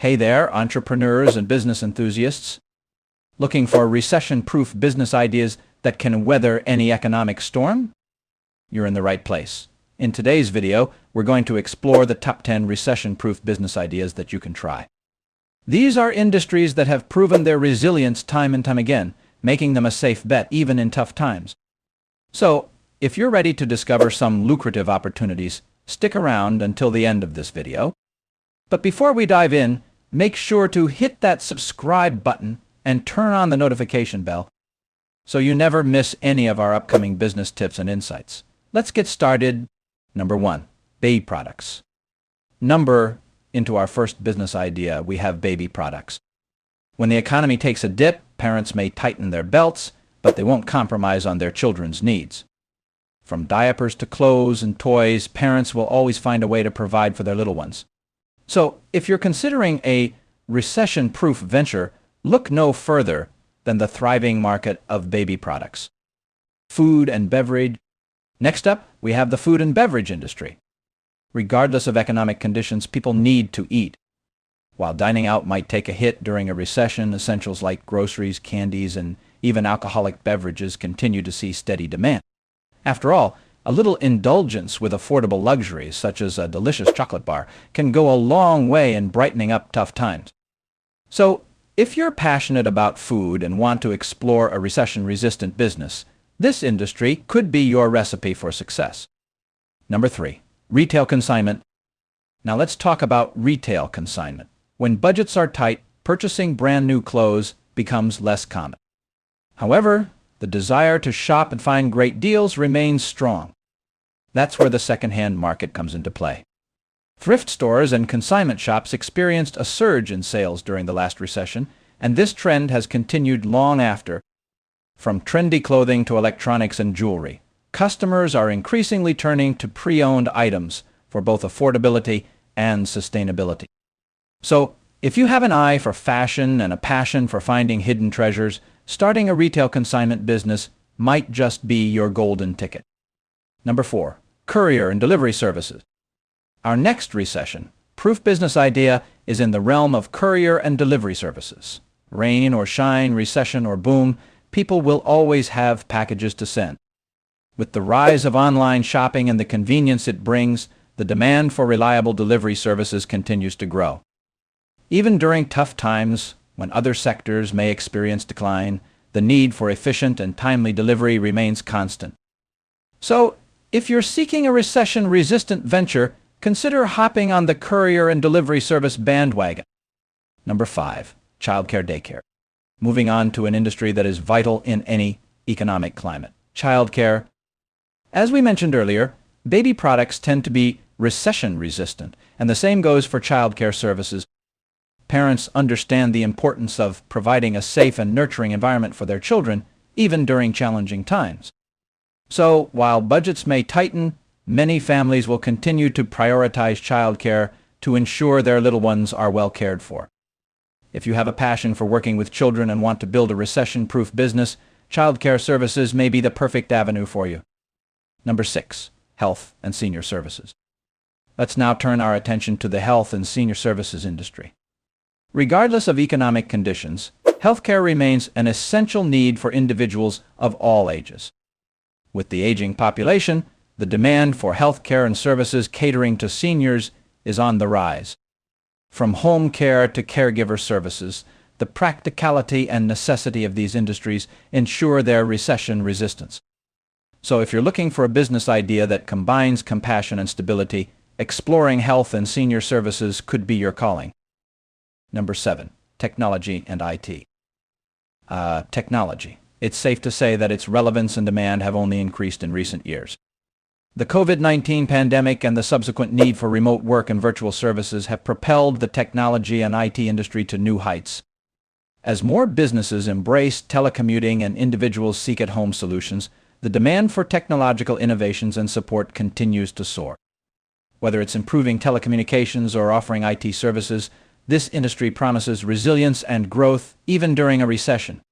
Hey there, entrepreneurs and business enthusiasts. Looking for recession-proof business ideas that can weather any economic storm? You're in the right place. In today's video, we're going to explore the top 10 recession-proof business ideas that you can try. These are industries that have proven their resilience time and time again, making them a safe bet even in tough times. So, if you're ready to discover some lucrative opportunities, stick around until the end of this video. But before we dive in, make sure to hit that subscribe button and turn on the notification bell so you never miss any of our upcoming business tips and insights. Let's get started. Number 1, baby products. Into our first business idea, we have baby products. When the economy takes a dip, parents may tighten their belts, but they won't compromise on their children's needs. From diapers to clothes and toys, parents will always find a way to provide for their little ones. So, if you're considering a recession-proof venture, look no further than the thriving market of baby products. Food and beverage. Next up, we have the food and beverage industry. Regardless of economic conditions, people need to eat. While dining out might take a hit during a recession, essentials like groceries, candies, and even alcoholic beverages continue to see steady demand. After all, a little indulgence with affordable luxuries, such as a delicious chocolate bar, can go a long way in brightening up tough times. So, if you're passionate about food and want to explore a recession-resistant business, this industry could be your recipe for success. Number 3, retail consignment. Now let's talk about retail consignment. When budgets are tight, purchasing brand new clothes becomes less common. However, the desire to shop and find great deals remains strong. That's where the second-hand market comes into play. Thrift stores and consignment shops experienced a surge in sales during the last recession, and this trend has continued long after. From trendy clothing to electronics and jewelry, customers are increasingly turning to pre-owned items for both affordability and sustainability. So, if you have an eye for fashion and a passion for finding hidden treasures, starting a retail consignment business might just be your golden ticket. Number 4, courier and delivery services. Our next recession-proof business idea is in the realm of courier and delivery services. Rain or shine, recession or boom, people will always have packages to send. With the rise of online shopping and the convenience it brings, the demand for reliable delivery services continues to grow. Even during tough times, when other sectors may experience decline, the need for efficient and timely delivery remains constant. So, if you're seeking a recession-resistant venture, consider hopping on the courier and delivery service bandwagon. Number 5, childcare daycare. Moving on to an industry that is vital in any economic climate, childcare. As we mentioned earlier, baby products tend to be recession-resistant, and the same goes for childcare services. Parents understand the importance of providing a safe and nurturing environment for their children, even during challenging times. So, while budgets may tighten, many families will continue to prioritize childcare to ensure their little ones are well cared for. If you have a passion for working with children and want to build a recession-proof business, childcare services may be the perfect avenue for you. Number 6, health and senior services. Let's now turn our attention to the health and senior services industry. Regardless of economic conditions, healthcare remains an essential need for individuals of all ages. With the aging population, the demand for healthcare and services catering to seniors is on the rise. From home care to caregiver services, the practicality and necessity of these industries ensure their recession resistance. So if you're looking for a business idea that combines compassion and stability, exploring health and senior services could be your calling. Number 7, technology and IT. Technology. It's safe to say that its relevance and demand have only increased in recent years. The COVID-19 pandemic and the subsequent need for remote work and virtual services have propelled the technology and IT industry to new heights. As more businesses embrace telecommuting and individuals seek at-home solutions, the demand for technological innovations and support continues to soar. Whether it's improving telecommunications or offering IT services, this industry promises resilience and growth even during a recession.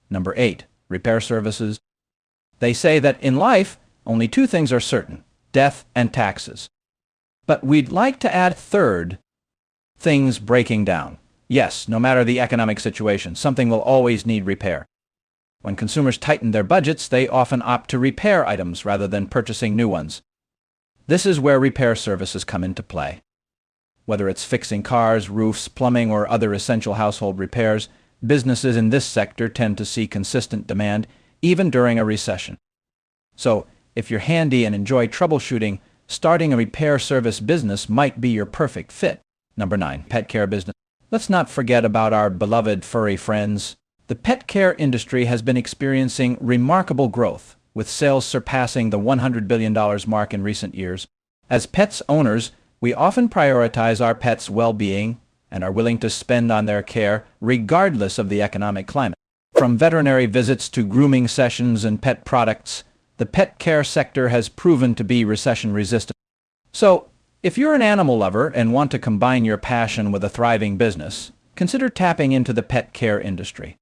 Number 8, repair services. They say that in life, only 2 things are certain, death and taxes. But we'd like to add third, things breaking down. Yes, no matter the economic situation, something will always need repair. When consumers tighten their budgets, they often opt to repair items rather than purchasing new ones. This is where repair services come into play. Whether it's fixing cars, roofs, plumbing, or other essential household repairs, businesses in this sector tend to see consistent demand even during a recession. So, if you're handy and enjoy troubleshooting, starting a repair service business might be your perfect fit. Number 9. Pet care business. Let's not forget about our beloved furry friends. The pet care industry has been experiencing remarkable growth, with sales surpassing the $100 billion mark in recent years. As pets owners, we often prioritize our pets' well-being and are willing to spend on their care regardless of the economic climate. From veterinary visits to grooming sessions and pet products, the pet care sector has proven to be recession-resistant. So, if you're an animal lover and want to combine your passion with a thriving business, consider tapping into the pet care industry.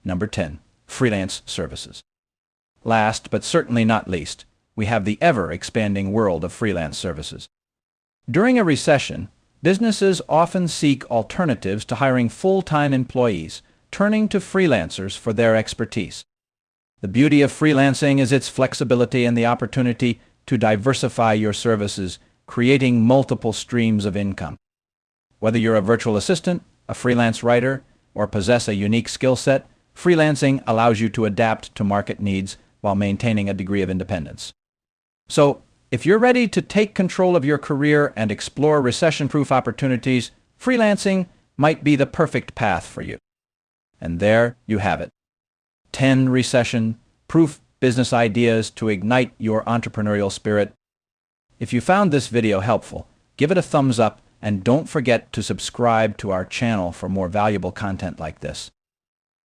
Number 10. Freelance Services. Last, but certainly not least, we have the ever-expanding world of freelance services. During a recession, businesses often seek alternatives to hiring full-time employees, turning to freelancers for their expertise. The beauty of freelancing is its flexibility and the opportunity to diversify your services, creating multiple streams of income. Whether you're a virtual assistant, a freelance writer, or possess a unique skill set, freelancing allows you to adapt to market needs while maintaining a degree of independence. So, if you're ready to take control of your career and explore recession-proof opportunities, freelancing might be the perfect path for you. And there you have it. 10 recession-proof business ideas to ignite your entrepreneurial spirit. If you found this video helpful, give it a thumbs up and don't forget to subscribe to our channel for more valuable content like this.